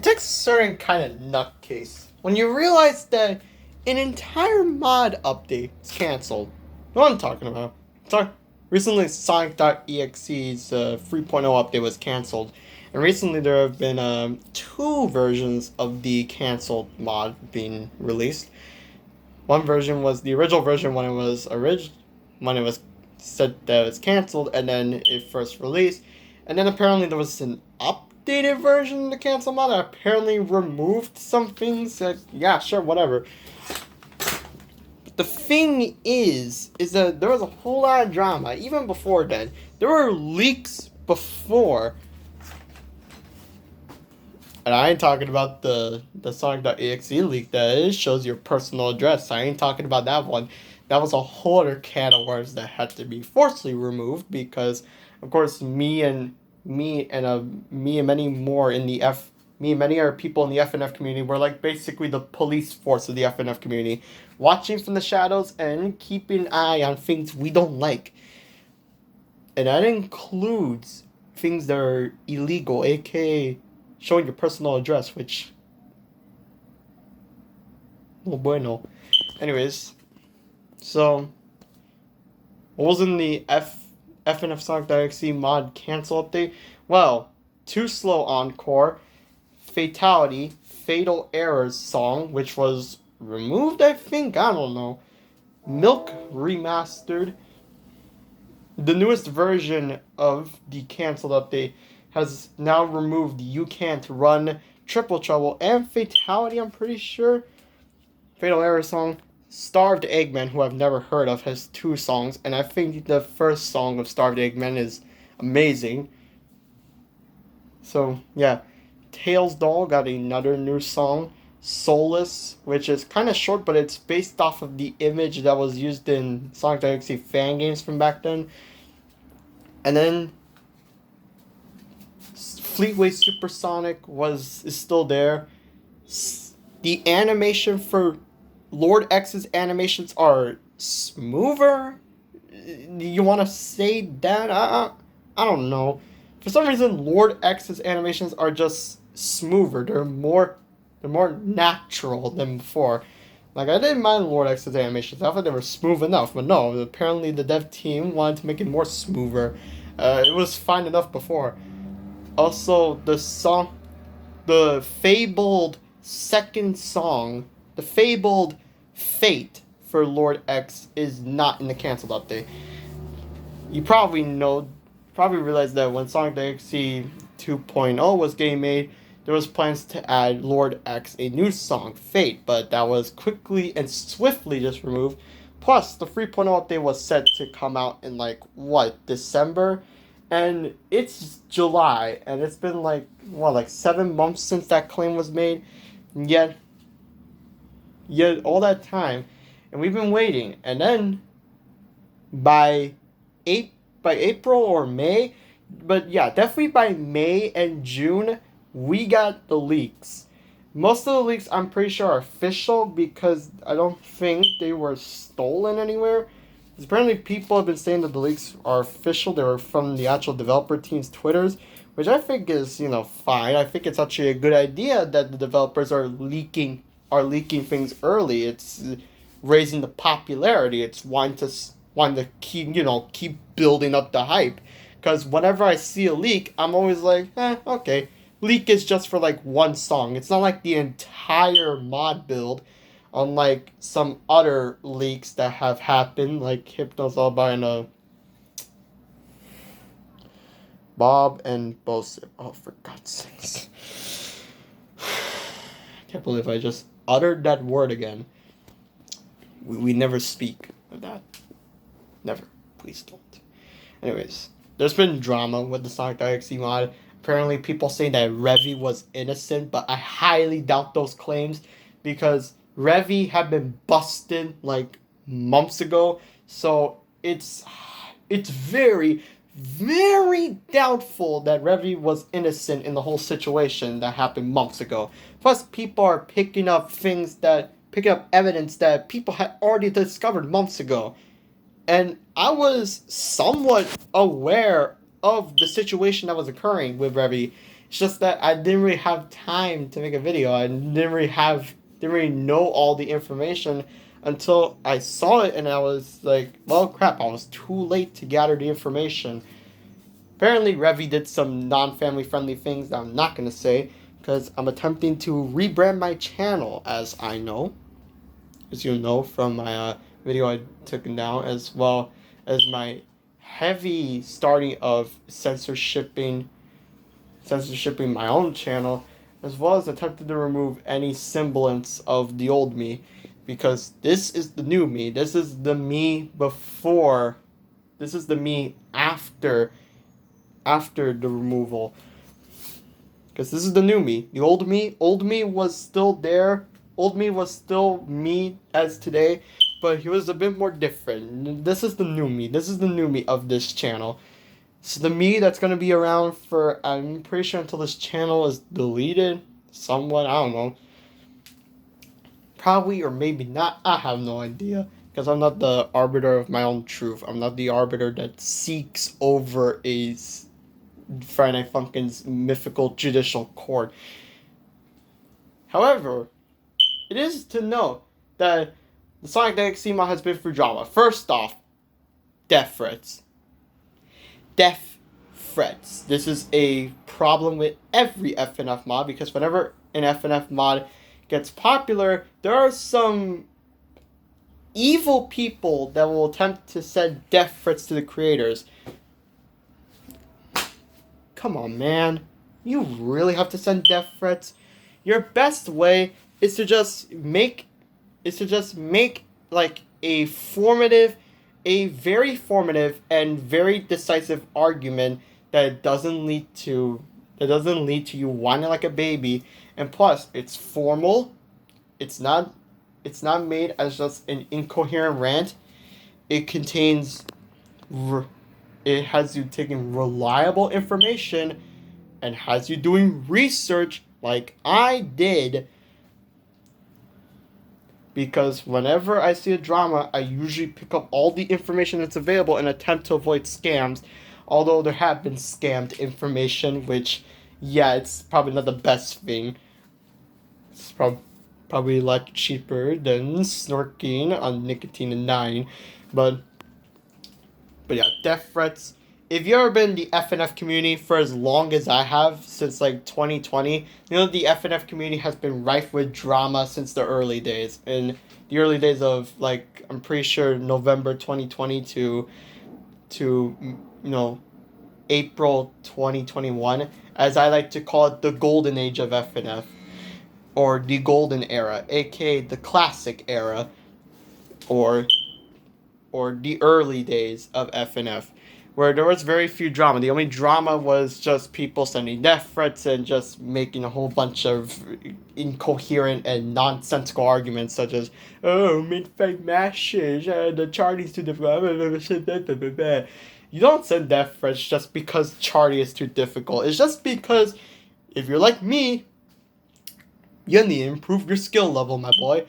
takes a certain kind of nutcase when you realize that an entire mod update is canceled. You know what I'm talking about? Sorry. Recently, sonic.exe's 3.0 update was canceled, and recently there have been two versions of the canceled mod being released. One version was the original version when it was said that it was canceled, and then it first released, and then apparently there was an updated version of the cancel mod that apparently removed some things. That, yeah, sure, whatever. The thing is that there was a whole lot of drama even before then. There were leaks before. And I ain't talking about the sonic.exe leak that shows your personal address. I ain't talking about that one. That was a whole other can of worms that had to be forcibly removed because, of course, me and many more in the many other people in the FNF community were like basically the police force of the FNF community, watching from the shadows and keeping an eye on things we don't like. And that includes things that are illegal, aka showing your personal address, which no bueno. Anyways, so what was in the FNF Sonic.exe mod cancel update? Well, Too Slow Encore, Fatality, Fatal Errors song, which was removed, I think, I don't know. Milk Remastered. The newest version of the canceled update has now removed You Can't Run, Triple Trouble, and Fatality, I'm pretty sure. Fatal Error song. Starved Eggman, who I've never heard of, has two songs, and I think the first song of Starved Eggman is amazing. So, yeah. Tails Doll got another new song. Soulless, which is kind of short, but it's based off of the image that was used in Sonic.exe fan games from back then. And then Fleetway Supersonic is still there. The animation for Lord X's animations are smoother. You want to say that? I don't know. For some reason, Lord X's animations are just smoother. They're more natural than before. Like, I didn't mind Lord X's animations. I thought they were smooth enough, but no. Apparently, the dev team wanted to make it more smoother. It was fine enough before. Also, the fabled second song, the fabled Fate for Lord X is not in the canceled update. You probably realized that when Sonic.exe 2.0 was getting made, there was plans to add Lord X a new song, Fate, but that was quickly and swiftly just removed. Plus, the 3.0 update was set to come out in December? And it's July, and it's been 7 months since that claim was made. Yet all that time, and we've been waiting. And then by April or May, but yeah, definitely by May and June, we got the leaks. Most of the leaks, I'm pretty sure, are official because I don't think they were stolen anywhere. Apparently, people have been saying that the leaks are official. They were from the actual developer team's Twitters, which I think is, fine. I think it's actually a good idea that the developers are leaking things early. It's raising the popularity. It's wanting to keep building up the hype. Because whenever I see a leak, I'm always like, okay. Leak is just for one song. It's not like the entire mod build. Unlike some other leaks that have happened, like Hypno's Lullaby and Bob and Bosip. Oh, for God's sakes. I can't believe I just uttered that word again. We never speak of that. Never. Please don't. Anyways, there's been drama with the Sonic.exe mod. Apparently, people saying that Revy was innocent, but I highly doubt those claims because Revy had been busted months ago, so it's very, very doubtful that Revy was innocent in the whole situation that happened months ago. Plus, people are picking up evidence that people had already discovered months ago. And I was somewhat aware of the situation that was occurring with Revy. It's just that I didn't really have time to make a video. I didn't really know all the information until I saw it, and I was like, well, crap, I was too late to gather the information. Apparently, Revy did some non-family friendly things that I'm not going to say because I'm attempting to rebrand my channel, as I know. As you know from my video I took down, as well as my heavy starting of censorshipping my own channel, as well as attempted to remove any semblance of the old me, because this is the new me. This is the me before. This is the me after the removal. Because this is the new me. The old me was still there. Old me was still me as today, but he was a bit more different. This is the new me. This is the new me of this channel. So the me that's going to be around for, I'm pretty sure, until this channel is deleted. Somewhat, I don't know. Probably or maybe not. I have no idea. Because I'm not the arbiter of my own truth. I'm not the arbiter that seeks over a Friday Night Funkin's mythical judicial court. However, it is to note that the sonic.exe mod has been through drama. First off, death threats. Death threats. This is a problem with every FNF mod, because whenever an FNF mod gets popular, there are some evil people that will attempt to send death threats to the creators. Come on, man. You really have to send death threats? Your best way is to just make like a very formative and very decisive argument that doesn't lead to you whining like a baby. And plus, it's formal. It's not made as just an incoherent rant. It has you taking reliable information and has you doing research like I did. Because whenever I see a drama, I usually pick up all the information that's available and attempt to avoid scams. Although there have been scammed information, which, yeah, it's probably not the best thing. It's probably a lot cheaper than snorking on nicotine and 9. But yeah, death threats. If you've ever been in the FNF community for as long as I have, since like 2020, you know the FNF community has been rife with drama since the early days. In the early days of, like, I'm pretty sure November 2020 to April 2021, as I like to call it, the golden age of FNF, or the golden era, aka the classic era, or the early days of FNF, where there was very few drama. The only drama was just people sending death threats and just making a whole bunch of incoherent and nonsensical arguments, such as, oh, mid-fight matches, the Charlie's too difficult. You don't send death threats just because Charlie is too difficult. It's just because, if you're like me, you need to improve your skill level, my boy.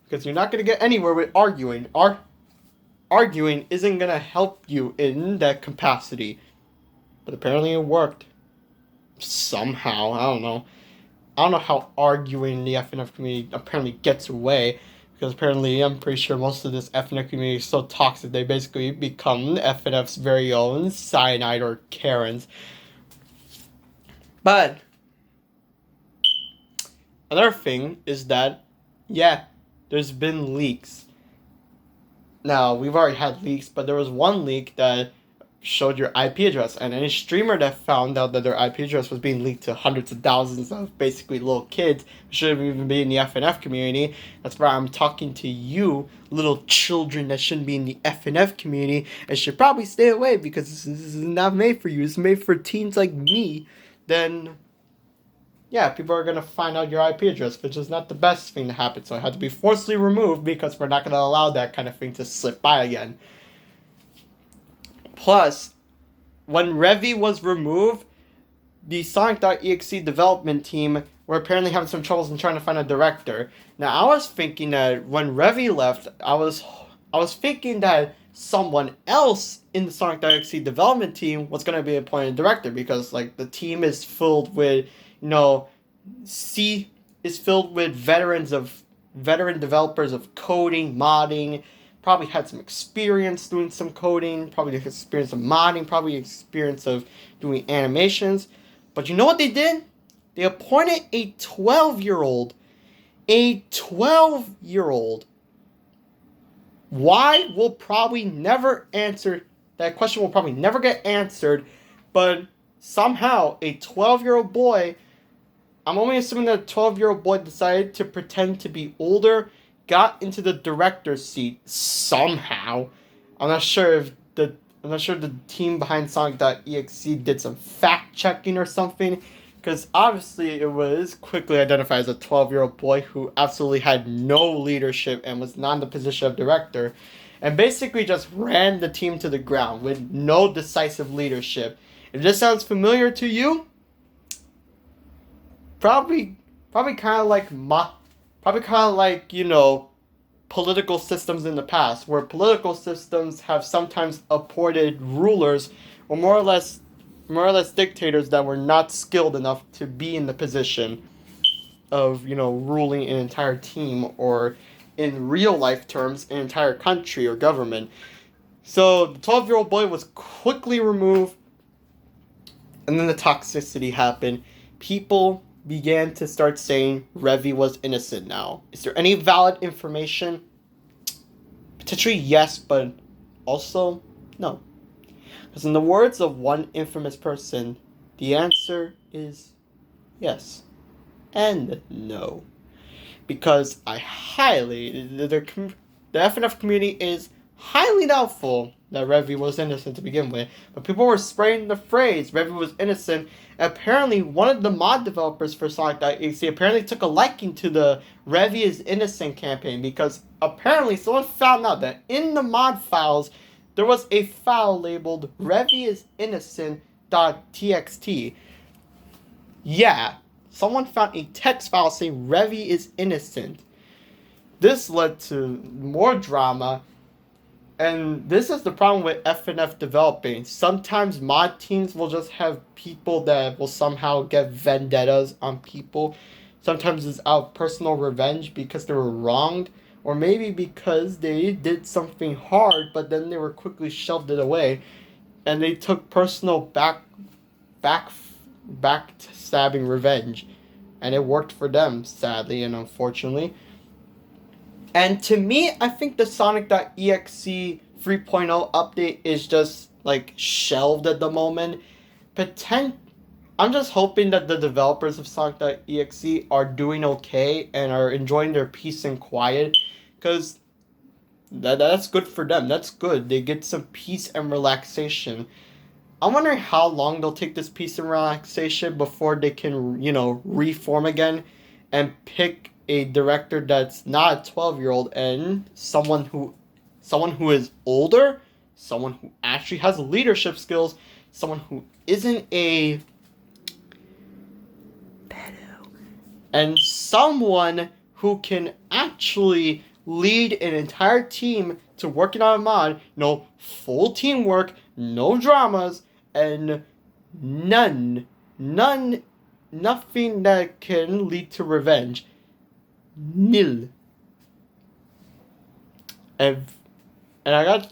Because you're not going to get anywhere with arguing. Arguing isn't going to help you in that capacity. But apparently it worked. Somehow. I don't know how arguing in the FNF community apparently gets away. Because apparently, I'm pretty sure most of this FNF community is so toxic, they basically become FNF's very own cyanide or Karens. But another thing is that, yeah, there's been leaks. Now, we've already had leaks, but there was one leak that showed your IP address, and any streamer that found out that their IP address was being leaked to hundreds of thousands of basically little kids shouldn't even be in the FNF community. That's why I'm talking to you, little children that shouldn't be in the FNF community, and should probably stay away, because this is not made for you. It's made for teens like me. Then, yeah, people are going to find out your IP address, which is not the best thing to happen. So it had to be forcibly removed, because we're not going to allow that kind of thing to slip by again. Plus, when Revy was removed, the sonic.exe development team were apparently having some troubles in trying to find a director. Now, I was thinking that when Revy left, I was thinking that someone else in the sonic.exe development team was going to be appointed director, because, like, the team is filled with You know, C is filled with veteran developers of coding, modding, probably had some experience doing some coding, probably experience of modding, probably experience of doing animations. But you know what they did? They appointed a 12-year-old. A 12-year-old. Why will probably never answer, that question will probably never get answered, but somehow a 12-year-old boy, I'm only assuming that a 12-year-old boy decided to pretend to be older, got into the director's seat somehow. I'm not sure if the team behind sonic.exe did some fact checking or something, because obviously it was quickly identified as a 12-year-old boy who absolutely had no leadership and was not in the position of director, and basically just ran the team to the ground with no decisive leadership. If this sounds familiar to you, probably kind of like political systems in the past, where political systems have sometimes appointed rulers or more or less dictators that were not skilled enough to be in the position of, ruling an entire team, or in real life terms, an entire country or government. So the 12-year-old boy was quickly removed, and then the toxicity happened. People began to start saying Revy was innocent now. Is there any valid information? Potentially yes, but also no. Because in the words of one infamous person, the answer is yes and no. Because the FNF community is highly doubtful that Revy was innocent to begin with, but people were spraying the phrase Revy was innocent. Apparently, one of the mod developers for sonic.exe apparently took a liking to the Revy is innocent campaign, because apparently someone found out that in the mod files there was a file labeled Revy is innocent.txt. Yeah, someone found a text file saying Revy is innocent. This led to more drama, and this is the problem with FNF developing. Sometimes mod teams will just have people that will somehow get vendettas on people. Sometimes it's out of personal revenge because they were wronged, or maybe because they did something hard, but then they were quickly shoved it away, and they took personal backstabbing revenge, and it worked for them, sadly and unfortunately. And to me, I think the sonic.exe 3.0 update is just like shelved at the moment. I'm just hoping that the developers of sonic.exe are doing okay and are enjoying their peace and quiet, because that's good for them. That's good. They get some peace and relaxation. I'm wondering how long they'll take this peace and relaxation before they can, reform again and pick a director that's not a 12-year-old and someone who is older, someone who actually has leadership skills, someone who isn't a pedo, and someone who can actually lead an entire team to working on a mod. Full teamwork, no dramas, and nothing that can lead to revenge. Nil. And I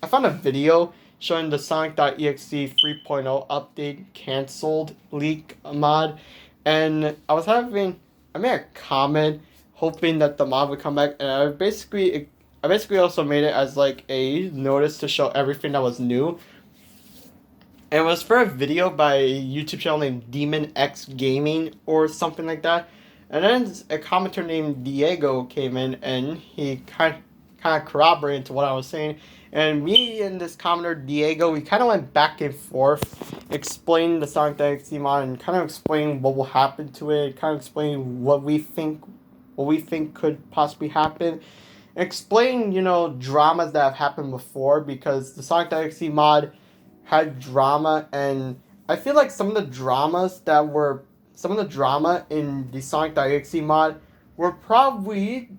found a video showing the sonic.exe 3.0 update canceled leak mod, and I made a comment hoping that the mod would come back, and I basically also made it as like a notice to show everything that was new. And it was for a video by a YouTube channel named Demon X Gaming or something like that. And then a commenter named Diego came in, and he kind of corroborated to what I was saying. And me and this commenter Diego, we kind of went back and forth, explaining the sonic.exe mod and kind of explaining what will happen to it, kind of explaining what we think could possibly happen. Explain, dramas that have happened before, because the sonic.exe mod had drama, and I feel like some of the drama in the sonic.exe mod were probably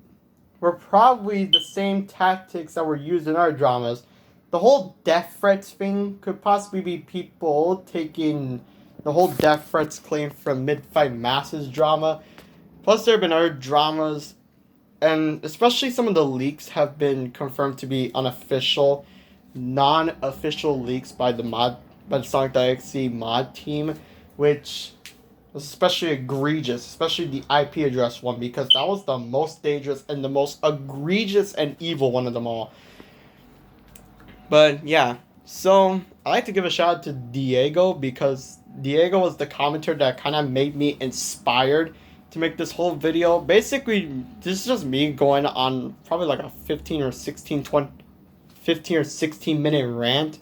the same tactics that were used in our dramas. the whole death threats thing could possibly be people taking the whole death threats claim from mid-fight masses drama. Plus, there have been other dramas, and especially some of the leaks have been confirmed to be unofficial, non-official leaks by the sonic.exe mod team, which was especially egregious, especially the IP address one, because that was the most dangerous and the most egregious and evil one of them all. But yeah, so I like to give a shout out to Diego, because Diego was the commenter that kind of made me inspired to make this whole video. Basically, this is just me going on probably like a 15 or 16 minute rant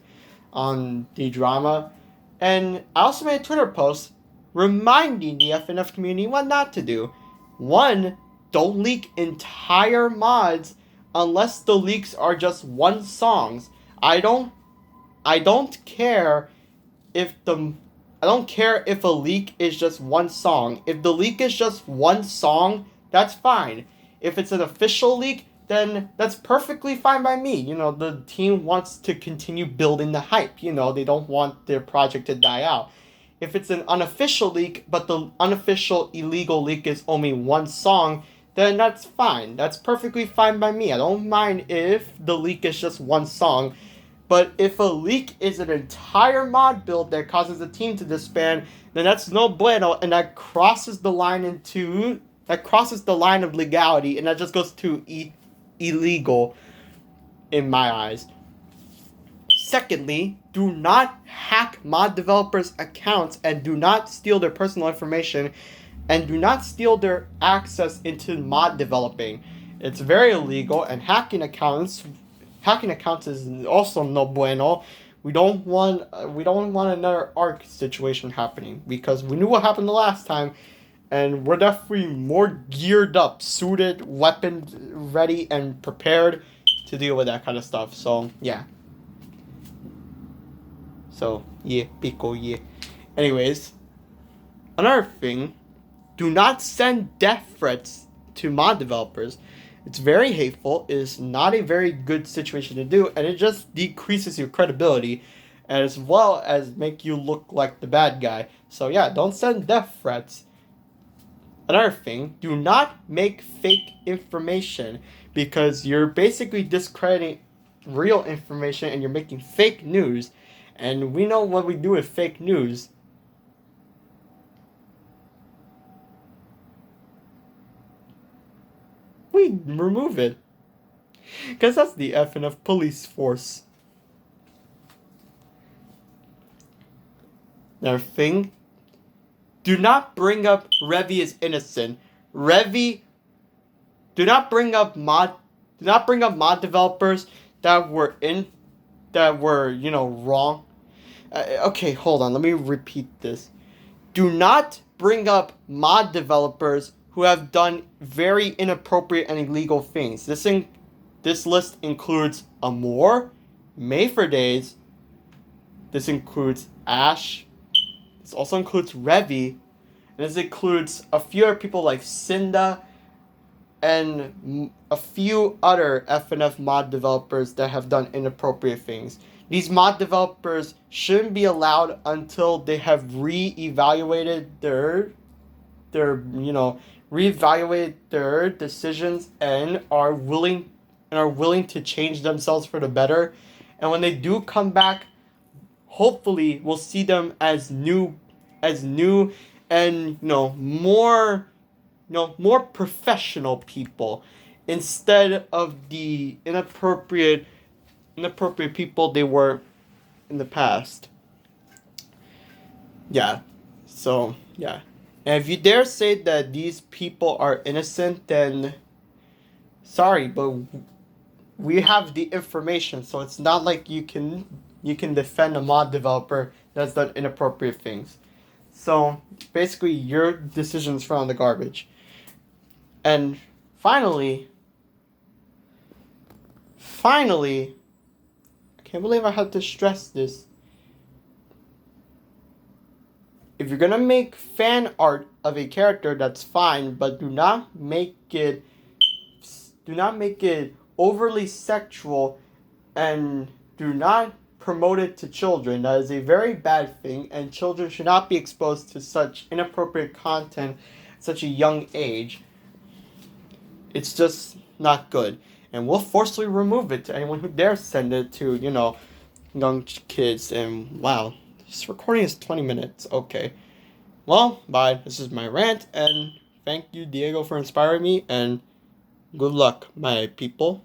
on the drama. And I also made a Twitter post reminding the FNF community what not to do. One, don't leak entire mods unless the leaks are just one songs. I don't care if a leak is just one song. If the leak is just one song, that's fine. If it's an official leak, then that's perfectly fine by me. You know, the team wants to continue building the hype. You know, they don't want their project to die out. If it's an unofficial leak, but the unofficial illegal leak is only one song, then that's fine. That's perfectly fine by me. I don't mind if the leak is just one song. But if a leak is an entire mod build that causes the team to disband, then that's no bueno, and that crosses the line of legality, and that just goes to illegal in my eyes. Secondly, do not hack mod developers' accounts, and do not steal their personal information, and do not steal their access into mod developing. It's very illegal, and hacking accounts is also no bueno. We don't want another ARC situation happening, because we knew what happened the last time, and we're definitely more geared up, suited, weaponed, ready, and prepared to deal with that kind of stuff. So yeah. So yeah, pico yeah. Anyways, another thing, do not send death threats to mod developers. It's very hateful. It is not a very good situation to do, and it just decreases your credibility, as well as make you look like the bad guy. So yeah, don't send death threats. Another thing, do not make fake information, because you're basically discrediting real information and you're making fake news. And we know what we do with fake news. We remove it. Because that's the FNF police force. Another thing, do not bring up Revy is innocent. Do not bring up mod developers that were wrong. Okay, hold on, let me repeat this. Do not bring up mod developers who have done very inappropriate and illegal things. This list includes Amor, Mayfair Days. This includes Ash. This also includes Revy. And this includes a few other people like Cinda and a few other FNF mod developers that have done inappropriate things. These mod developers shouldn't be allowed until they have reevaluated their decisions and are willing to change themselves for the better. And when they do come back, hopefully we'll see them as new and more professional people, instead of the inappropriate people they were in the past. Yeah. So yeah. And if you dare say that these people are innocent, then sorry, but we have the information, so it's not like you can defend a mod developer that's done inappropriate things. So basically, your decisions thrown in the garbage. And finally, I can't believe I had to stress this. If you're gonna make fan art of a character, that's fine, but do not make it overly sexual, and Do not promote it to children. That is a very bad thing, and children should not be exposed to such inappropriate content at such a young age. It's just not good. And we'll forcibly remove it to anyone who dares send it to, young kids. And wow, this recording is 20 minutes. Okay. Well, bye. This is my rant, and thank you, Diego, for inspiring me, and good luck, my people.